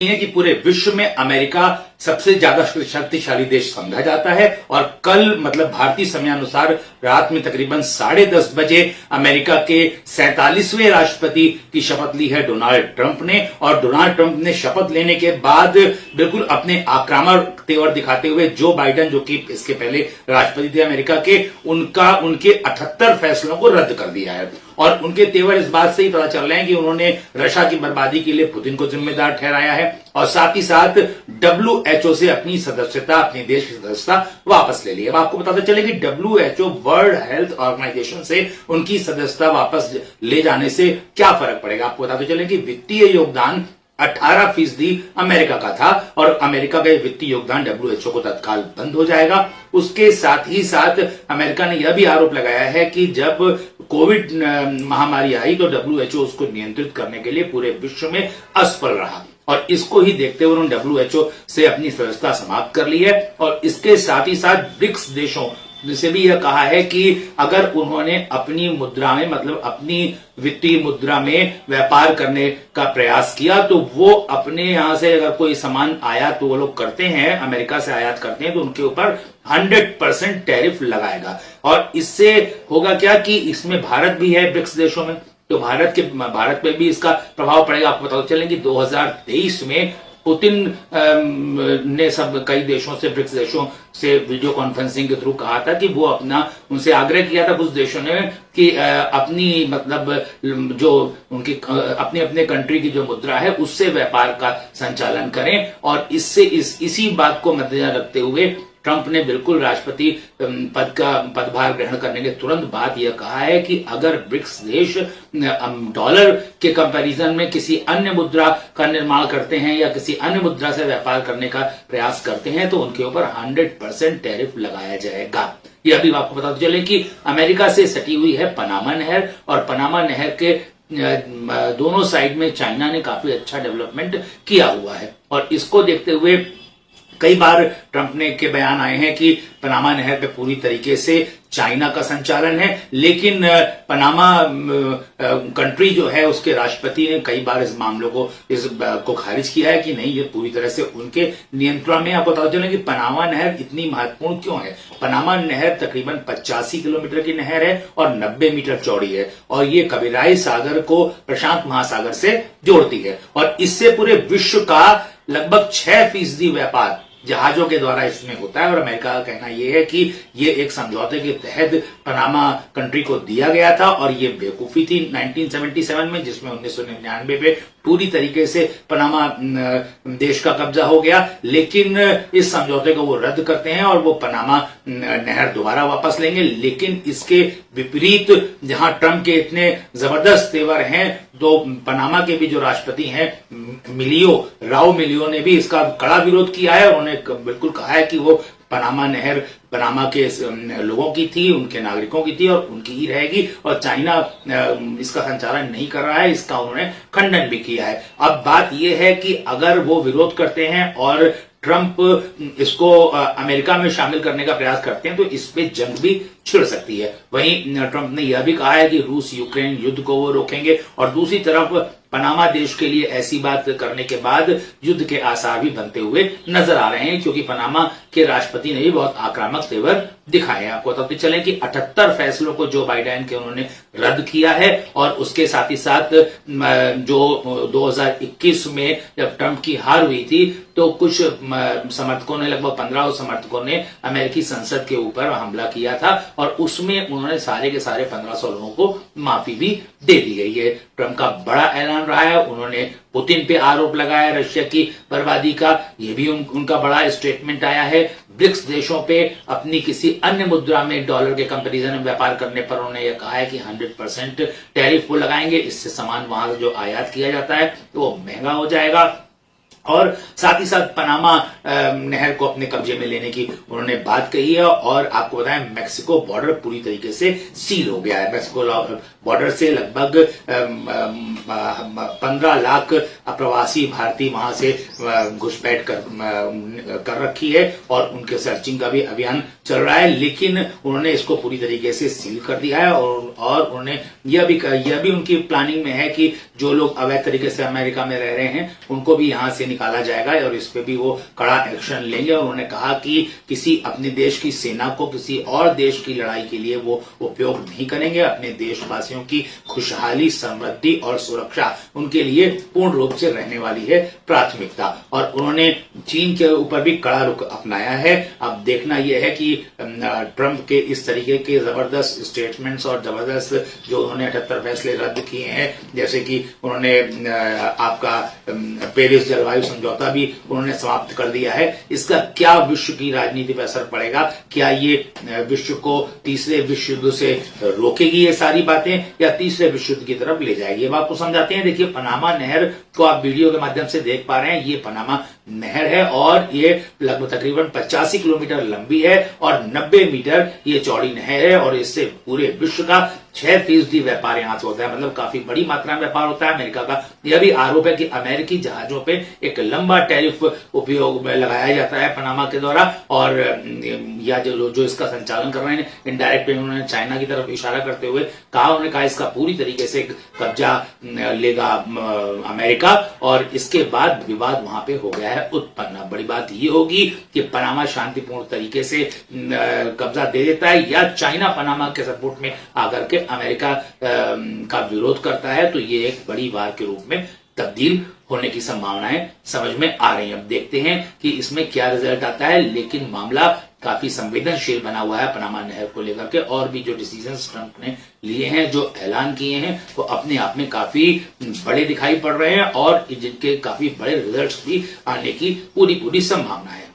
है कि पूरे विश्व में अमेरिका सबसे ज्यादा शक्तिशाली देश समझा जाता है और कल मतलब भारतीय समयानुसार रात में तकरीबन 10:30 बजे अमेरिका के 47वें राष्ट्रपति की शपथ ली है डोनाल्ड ट्रंप ने। और डोनाल्ड ट्रंप ने शपथ लेने के बाद बिल्कुल अपने आक्रामक तेवर दिखाते हुए जो बाइडेन, जो कि इसके पहले राष्ट्रपति थे अमेरिका के, उनके 78 फैसलों को रद्द कर दिया है। और उनके तेवर इस बात से ही पता चल रहे हैं कि उन्होंने रशिया की बर्बादी के लिए पुतिन को जिम्मेदार ठहराया है और साथ ही साथ WHO से अपनी सदस्यता, अपने देश की सदस्यता वापस ले ली। अब आपको बताते चले कि WHO, वर्ल्ड हेल्थ ऑर्गेनाइजेशन से उनकी सदस्यता वापस ले जाने से क्या फर्क पड़ेगा। आपको बताते चले कि वित्तीय योगदान 18% अमेरिका का था और अमेरिका का वित्तीय योगदान WHO को तत्काल बंद हो जाएगा। उसके साथ ही साथ अमेरिका ने यह भी आरोप लगाया है कि जब कोविड महामारी आई तो WHO उसको नियंत्रित करने के लिए पूरे विश्व में असफल रहा और इसको ही देखते हुए उन्होंने WHO से अपनी सदस्यता समाप्त कर ली है। और इसके साथ ही साथ ब्रिक्स देशों से भी यह कहा है कि अगर उन्होंने अपनी मुद्रा में, मतलब अपनी वित्तीय मुद्रा में व्यापार करने का प्रयास किया तो वो अपने यहां से अगर कोई सामान आयात तो वो लोग करते हैं, अमेरिका से आयात करते हैं, तो उनके ऊपर 100% टैरिफ लगाएगा। और इससे होगा क्या कि इसमें भारत भी है ब्रिक्स देशों में, तो भारत पे भी इसका प्रभाव पड़ेगा। आपको पता चले कि 2023 में पुतिन ने कई देशों से, ब्रिक्स देशों से वीडियो कॉन्फ्रेंसिंग के थ्रू कहा था कि वो उनसे आग्रह किया था कुछ देशों ने कि अपनी मतलब जो उनकी अपने कंट्री की जो मुद्रा है उससे व्यापार का संचालन करें। और इसी बात को मद्देनजर रखते हुए ट्रंप ने बिल्कुल राष्ट्रपति पदभार ग्रहण करने के तुरंत बाद यह कहा है कि अगर ब्रिक्स देश डॉलर के कंपैरिजन में किसी अन्य मुद्रा का निर्माण करते हैं या किसी अन्य मुद्रा से व्यापार करने का प्रयास करते हैं तो उनके ऊपर 100% टैरिफ लगाया जाएगा। यह भी आपको पता चले कि अमेरिका से सटी हुई है पनामा नहर और पनामा नहर के दोनों साइड में चाइना ने काफी अच्छा डेवलपमेंट किया हुआ है। और इसको देखते हुए कई बार ट्रंप ने के बयान आए हैं कि पनामा नहर पे पूरी तरीके से चाइना का संचालन है, लेकिन पनामा कंट्री जो है उसके राष्ट्रपति ने कई बार इस मामलों को खारिज किया है कि नहीं, ये पूरी तरह से उनके नियंत्रण में। आपको पता चले कि पनामा नहर इतनी महत्वपूर्ण क्यों है। पनामा नहर तकरीबन 85 किलोमीटर की नहर है और 90 मीटर चौड़ी है और ये करिबियाई सागर को प्रशांत महासागर से जोड़ती है और इससे पूरे विश्व का लगभग 6% व्यापार जहाजों के द्वारा इसमें होता है। और अमेरिका का कहना यह है कि ये एक समझौते के तहत पनामा कंट्री को दिया गया था और ये बेवकूफी थी 1977 में, जिसमें 1999 में पूरी तरीके से पनामा देश का कब्जा हो गया। लेकिन इस समझौते को वो रद्द करते हैं और वो पनामा नहर दोबारा वापस लेंगे। लेकिन इसके विपरीत जहां ट्रंप के इतने जबरदस्त तेवर हैं, तो पनामा के भी जो राष्ट्रपति हैं राउ मिलियो ने भी इसका कड़ा विरोध किया है। उन्होंने बिल्कुल कहा है कि वो पनामा नहर पनामा के लोगों की थी, उनके नागरिकों की थी और उनकी ही रहेगी और चाइना इसका संचालन नहीं कर रहा है, इसका उन्होंने खंडन भी किया है। अब बात यह है कि अगर वो विरोध करते हैं और ट्रंप इसको अमेरिका में शामिल करने का प्रयास करते हैं तो इस पे जंग भी छिड़ सकती है। वहीं ट्रंप ने यह भी कहा है कि रूस यूक्रेन युद्ध को वो रोकेंगे और दूसरी तरफ पनामा देश के लिए ऐसी बात करने के बाद युद्ध के आसार भी बनते हुए नजर आ रहे हैं, क्योंकि पनामा के राष्ट्रपति ने भी बहुत आक्रामक तेवर दिखाए हैं। आपको बताते चले कि 78 फैसलों को जो बाइडेन के उन्होंने रद्द किया है और उसके साथ ही साथ जो 2021 में जब ट्रंप की हार हुई थी तो कुछ समर्थकों ने, लगभग 15 समर्थकों ने अमेरिकी संसद के ऊपर हमला किया था और उसमें उन्होंने सारे के सारे 1500 लोगों को माफी भी दे दी गई है। ट्रंप का बड़ा ऐलान रहा है। उन्होंने पुतिन पे आरोप लगाया रशिया की बर्बादी का, यह भी उनका बड़ा स्टेटमेंट आया है। ब्रिक्स देशों पे अपनी किसी अन्य मुद्रा में डॉलर के कंपैरिजन में व्यापार करने पर उन्होंने यह कहा है कि 100% टैरिफ वो लगाएंगे। इससे सामान वहां से जो आयात किया जाता है तो वो महंगा हो जाएगा। और साथ ही साथ पनामा नहर को अपने कब्जे में लेने की उन्होंने बात कही है। और आपको बताएं मैक्सिको बॉर्डर पूरी तरीके से सील हो गया है। मैक्सिको बॉर्डर से लगभग 15 लाख अप्रवासी भारतीय वहां से घुसपैठ कर रखी है और उनके सर्चिंग का भी अभियान चल रहा है, लेकिन उन्होंने इसको पूरी तरीके से सील कर दिया है और उन्होंने यह भी उनकी प्लानिंग में है कि जो लोग अवैध तरीके से अमेरिका में रह रहे हैं उनको भी यहां से निकाला जाएगा और इस पे भी वो कड़ा एक्शन लेंगे। और उन्होंने कहा कि किसी अपने देश की सेना को किसी और देश की लड़ाई के लिए वो उपयोग नहीं करेंगे। अपने देशवासियों की खुशहाली, समृद्धि और सुरक्षा उनके लिए पूर्ण रूप से रहने वाली है प्राथमिकता। और उन्होंने चीन के ऊपर भी कड़ा रुख अपनाया है। अब देखना यह है कि ट्रंप के इस तरीके के जबरदस्त स्टेटमेंट्स और जबरदस्त जो उन्होंने 78 फैसले रद्द किए हैं, जैसे कि उन्होंने आपका पेरिस जलवायु समझौता भी उन्होंने समाप्त कर दिया है, इसका क्या विश्व की राजनीति पर असर पड़ेगा? क्या ये विश्व को तीसरे विश्व युद्ध से रोकेगी ये सारी बातें, या तीसरे विश्व युद्ध की तरफ ले जाएगी? अब आपको समझाते हैं। देखिए, पनामा नहर को आप वीडियो के माध्यम से देख पा रहे हैं, ये पनामा नहर है और ये लगभग तकरीबन 85 किलोमीटर लंबी है और 90 मीटर ये चौड़ी नहर है और इससे पूरे विश्व का 6% व्यापार यहां से होता है, मतलब काफी बड़ी मात्रा में व्यापार होता है। अमेरिका का यह भी आरोप है कि अमेरिकी जहाजों पे एक लंबा टैरिफ उपयोग में लगाया जाता है पनामा के द्वारा, और या जो इसका संचालन कर रहे हैं इनडायरेक्ट पे उन्होंने चाइना की तरफ इशारा करते हुए उन्होंने कहा इसका पूरी तरीके से कब्जा लेगा अमेरिका, और इसके बाद विवाद वहां पे हो गया है उत्पन्न। बड़ी बात यह होगी कि पनामा शांतिपूर्ण तरीके से कब्जा दे देता है या चाइना पनामा के सपोर्ट में आकर के अमेरिका का विरोध करता है, तो ये एक बड़ी वार के रूप में तब्दील होने की संभावनाएं समझ में आ रही हैं। अब देखते हैं कि इसमें क्या रिजल्ट आता है, लेकिन मामला काफी संवेदनशील बना हुआ है पनामा नहर को लेकर के, और भी जो डिसीजंस ट्रंप ने लिए हैं, जो ऐलान किए हैं, वो अपने आप में काफी बड़े दिखाई पड़ रहे हैं और जिनके काफी बड़े रिजल्ट्स भी आने की पूरी संभावना है।